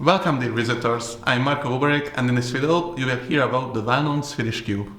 Welcome dear visitors, I'm Marco Oberek and in this video you will hear about the well-known Swedish cube.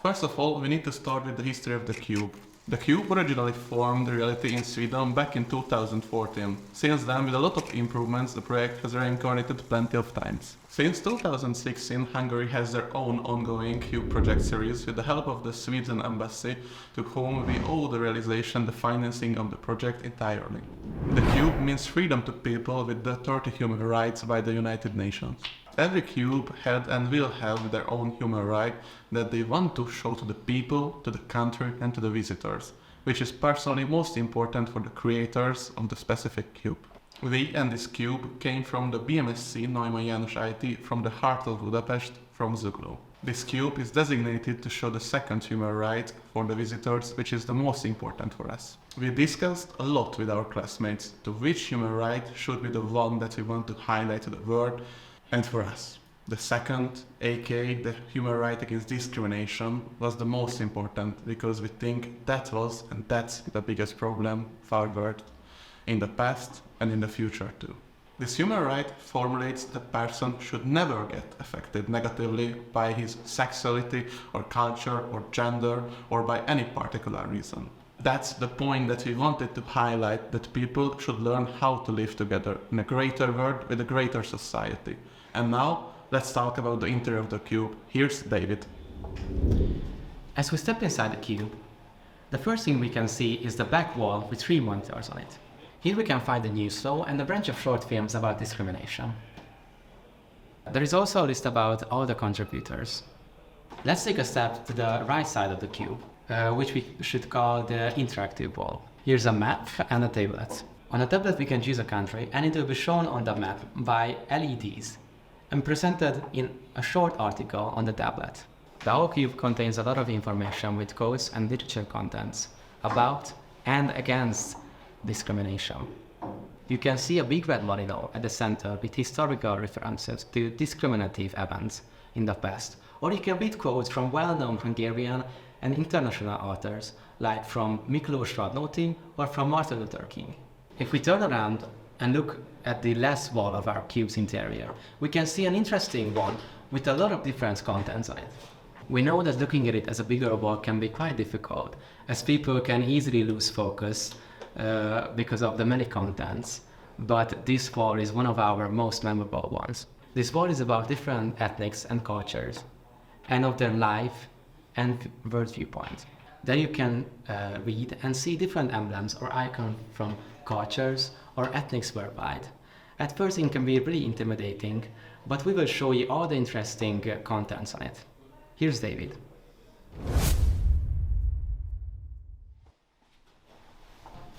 First of all, we need to start with the history of the cube. The cube originally formed reality in Sweden back in 2014. Since then, with a lot of improvements, the project has reincarnated plenty of times. Since 2016, Hungary has their own ongoing cube project series with the help of the Sweden embassy, to whom we owe the realization, the financing of the project entirely. The cube means freedom to people with the 30 human rights by the United Nations. Every cube had and will have their own human right that they want to show to the people, to the country and to the visitors, which is personally most important for the creators of the specific cube. We and this cube came from the BMSZC Neumann János IT from the heart of Budapest, from Végül. This cube is designated to show the second human right for the visitors, which is the most important for us. We discussed a lot with our classmates to which human right should be the one that we want to highlight to the world. And for us, the second, aka the human right against discrimination, was the most important because we think that was and that's the biggest problem of our world in the past and in the future too. This human right formulates that a person should never get affected negatively by his sexuality or culture or gender or by any particular reason. That's the point that we wanted to highlight, that people should learn how to live together in a greater world with a greater society. And now, let's talk about the interior of the cube. Here's David. As we step inside the cube, the first thing we can see is the back wall with 3 monitors on it. Here we can find the news flow and a bunch of short films about discrimination. There is also a list about all the contributors. Let's take a step to the right side of the cube, which we should call the interactive wall. Here's a map and a tablet. On a tablet we can choose a country and it will be shown on the map by LEDs and presented in a short article on the tablet. The whole cube contains a lot of information with quotes and literature contents about and against discrimination. You can see a big red marino at the center with historical references to discriminative events in the past, or you can read quotes from well-known Hungarian and international authors like from Miklós Radnóti or from Martin Luther King. If we turn around and look at the last wall of our cube's interior, we can see an interesting one with a lot of different contents on it. We know that looking at it as a bigger wall can be quite difficult, as people can easily lose focus because of the many contents, but this wall is one of our most memorable ones. This wall is about different ethnics and cultures, and of their life and world viewpoint. There you can read and see different emblems or icons from cultures or ethnics worldwide. At first it can be really intimidating, but we will show you all the interesting contents on it. Here's David.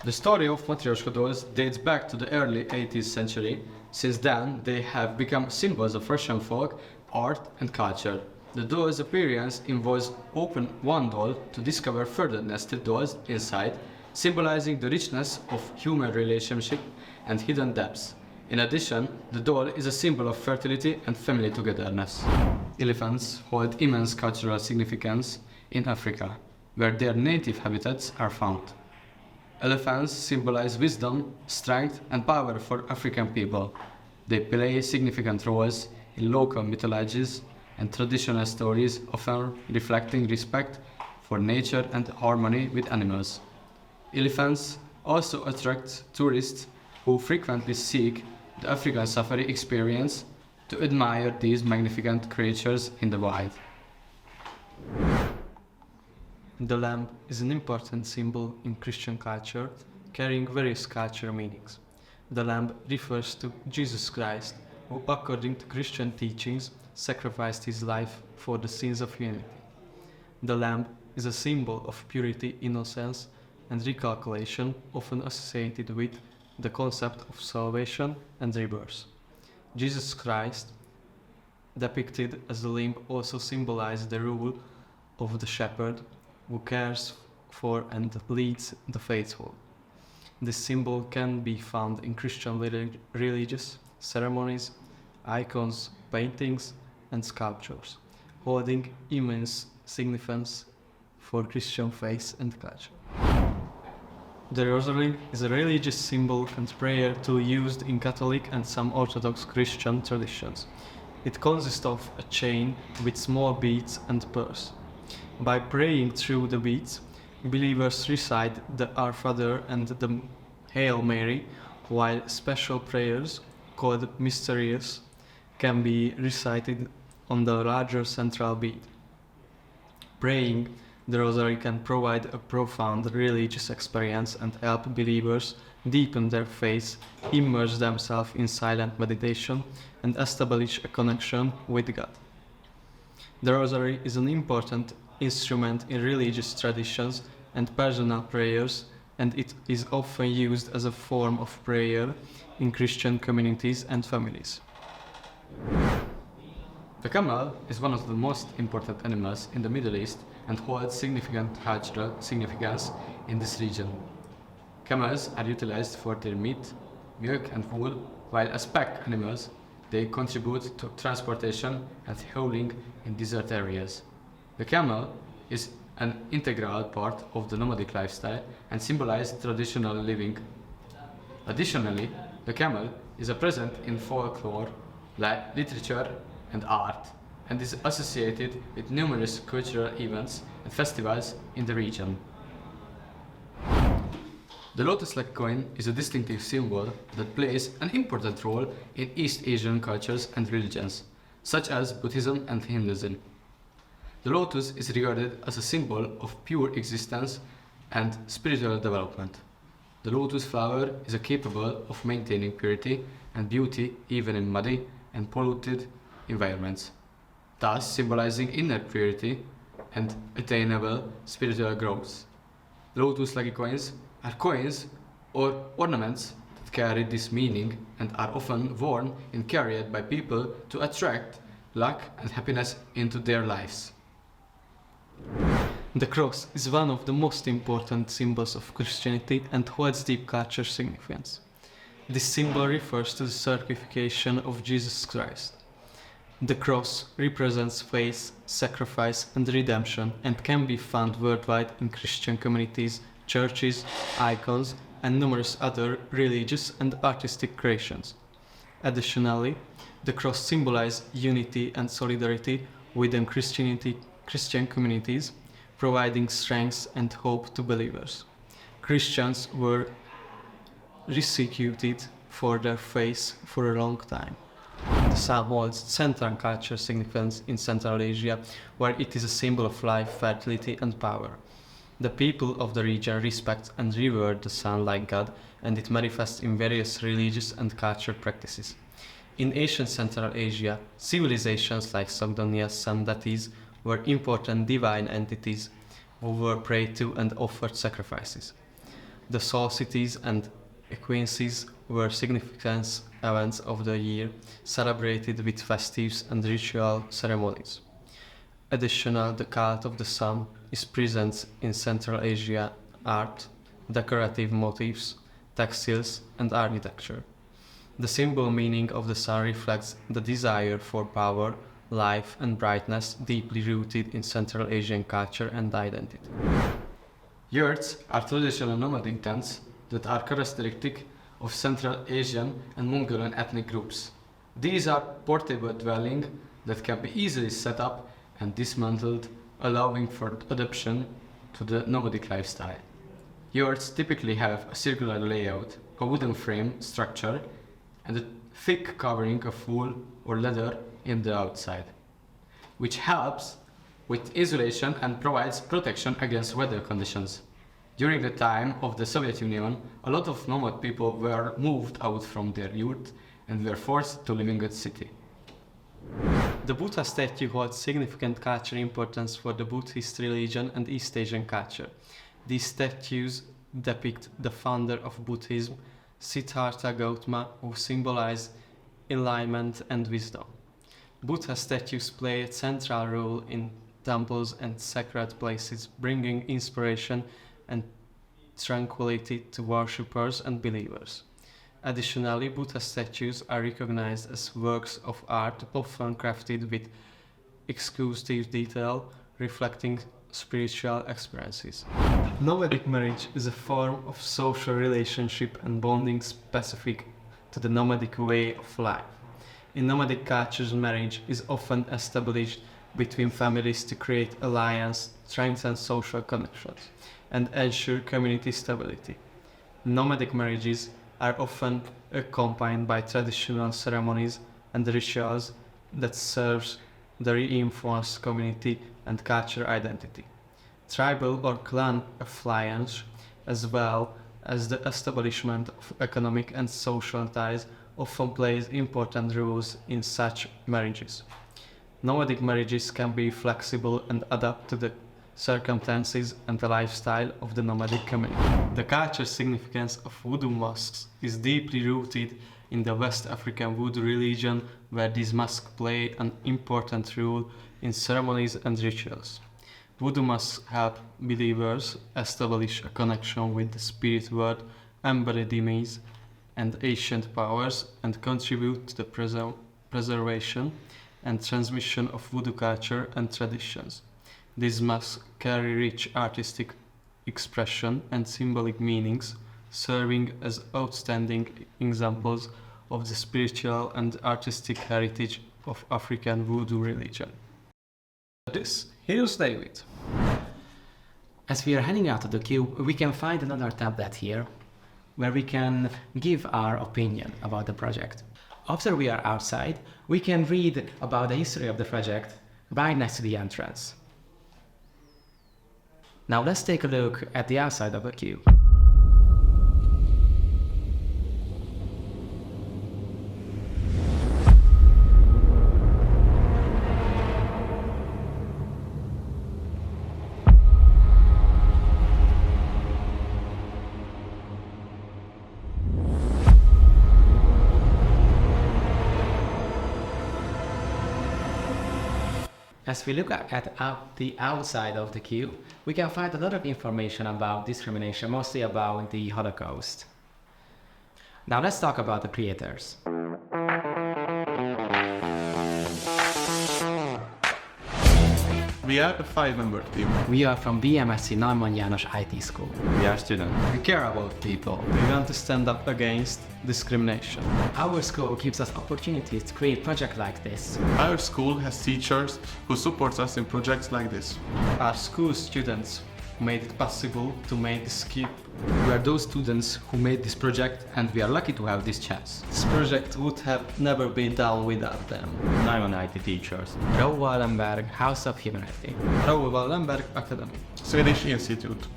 The story of Matryoshka dolls dates back to the early 18th century. Since then, they have become symbols of Russian folk, art and culture. The doll's appearance involves open one doll to discover further nested dolls inside, symbolizing the richness of human relationship and hidden depths. In addition, the doll is a symbol of fertility and family togetherness. Elephants hold immense cultural significance in Africa, where their native habitats are found. Elephants symbolize wisdom, strength and power for African people. They play significant roles in local mythologies and traditional stories, often reflecting respect for nature and harmony with animals. Elephants also attract tourists who frequently seek the African safari experience to admire these magnificent creatures in the wild. The lamb is an important symbol in Christian culture, carrying various cultural meanings. The lamb refers to Jesus Christ, who, according to Christian teachings, sacrificed his life for the sins of humanity. The lamb is a symbol of purity, innocence, and recalculation, often associated with the concept of salvation and rebirth. Jesus Christ, depicted as a lamb, also symbolized the role of the shepherd who cares for and leads the faithful. This symbol can be found in Christian religious ceremonies, icons, paintings, and sculptures, holding immense significance for Christian faith and culture. The rosary is a religious symbol and prayer tool used in Catholic and some Orthodox Christian traditions. It consists of a chain with small beads and pearls. By praying through the beads, believers recite the Our Father and the Hail Mary, while special prayers, called mysteries, can be recited on the larger central bead. Praying the Rosary can provide a profound religious experience and help believers deepen their faith, immerse themselves in silent meditation, and establish a connection with God. The Rosary is an important instrument in religious traditions and personal prayers, and it is often used as a form of prayer in Christian communities and families. The camel is one of the most important animals in the Middle East and holds significant cultural significance in this region. Camels are utilized for their meat, milk and wool, while as pack animals, they contribute to transportation and hauling in desert areas. The camel is an integral part of the nomadic lifestyle and symbolizes traditional living. Additionally, the camel is present in folklore, literature, and art, and is associated with numerous cultural events and festivals in the region. The lotus-like coin is a distinctive symbol that plays an important role in East Asian cultures and religions, such as Buddhism and Hinduism. The lotus is regarded as a symbol of pure existence and spiritual development. The lotus flower is capable of maintaining purity and beauty even in muddy and polluted environments, thus symbolizing inner purity and attainable spiritual growth. Lotus-like coins are coins or ornaments that carry this meaning and are often worn and carried by people to attract luck and happiness into their lives. The cross is one of the most important symbols of Christianity and holds deep cultural significance. This symbol refers to the sacrification of Jesus Christ. The cross represents faith, sacrifice, and redemption and can be found worldwide in Christian communities, churches, icons, and numerous other religious and artistic creations. Additionally, the cross symbolizes unity and solidarity within Christian communities, providing strength and hope to believers. Christians were persecuted for their faith for a long time. The psalm holds central cultural significance in Central Asia, where it is a symbol of life, fertility, and power. The people of the region respect and revere the sun like God, and it manifests in various religious and cultural practices. In ancient Central Asia, civilizations like Sogdians and deities were important divine entities who were prayed to and offered sacrifices. The solstices and equinoxes were significant events of the year, celebrated with festives and ritual ceremonies. Additionally, the cult of the sun is present in Central Asia art, decorative motifs, textiles, and architecture. The symbol meaning of the sun reflects the desire for power, life, and brightness deeply rooted in Central Asian culture and identity. Yurts are traditional nomadic tents that are characteristic of Central Asian and Mongolian ethnic groups. These are portable dwellings that can be easily set up and dismantled, allowing for adaptation to the nomadic lifestyle. Yurts typically have a circular layout, a wooden frame structure, and a thick covering of wool or leather in the outside, which helps with insulation and provides protection against weather conditions. During the time of the Soviet Union, a lot of nomad people were moved out from their yurt and were forced to live in a city. The Buddha statue holds significant cultural importance for the Buddhist religion and East Asian culture. These statues depict the founder of Buddhism, Siddhartha Gautama, who symbolize enlightenment and wisdom. Buddha statues play a central role in temples and sacred places, bringing inspiration and tranquility to worshippers and believers. Additionally, Buddha statues are recognized as works of art, often crafted with exclusive detail, reflecting spiritual experiences. Nomadic marriage is a form of social relationship and bonding specific to the nomadic way of life. In nomadic cultures, marriage is often established between families to create alliance, strengthen social connections, and ensure community stability. Nomadic marriages are often accompanied by traditional ceremonies and rituals that serve the reinforce community and cultural identity. Tribal or clan affiliation, as well as the establishment of economic and social ties, often plays important roles in such marriages. Nomadic marriages can be flexible and adapt to the circumstances and the lifestyle of the nomadic community. The cultural significance of voodoo mosques is deeply rooted in the West African voodoo religion, where these mosques play an important role in ceremonies and rituals. Voodoo mosques help believers establish a connection with the spirit world, embodied images, and ancient powers, and contribute to the preservation and transmission of voodoo culture and traditions. These mosques carry rich artistic expression and symbolic meanings, serving as outstanding examples of the spiritual and artistic heritage of African voodoo religion. Here's David. As we are heading out of the cube, we can find another tablet here, where we can give our opinion about the project. After we are outside, we can read about the history of the project right next to the entrance. Now let's take a look at the outside of the cube. As we look at the outside of the cube, we can find a lot of information about discrimination, mostly about the Holocaust. Now let's talk about the creators. We are a 5-member team. We are from BMSZC Neumann János IT School. We are students. We care about people. We want to stand up against discrimination. Our school gives us opportunities to create projects like this. Our school has teachers who support us in projects like this. Our school students made it possible to make this cube. We are those students who made this project, and we are lucky to have this chance. This project would have never been done without them. I'm an IT teachers. Raoul Wallenberg House of Humanity. Raoul Wallenberg Academy. Swedish Institute.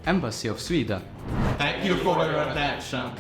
Embassy of Sweden. Thank you for your attention.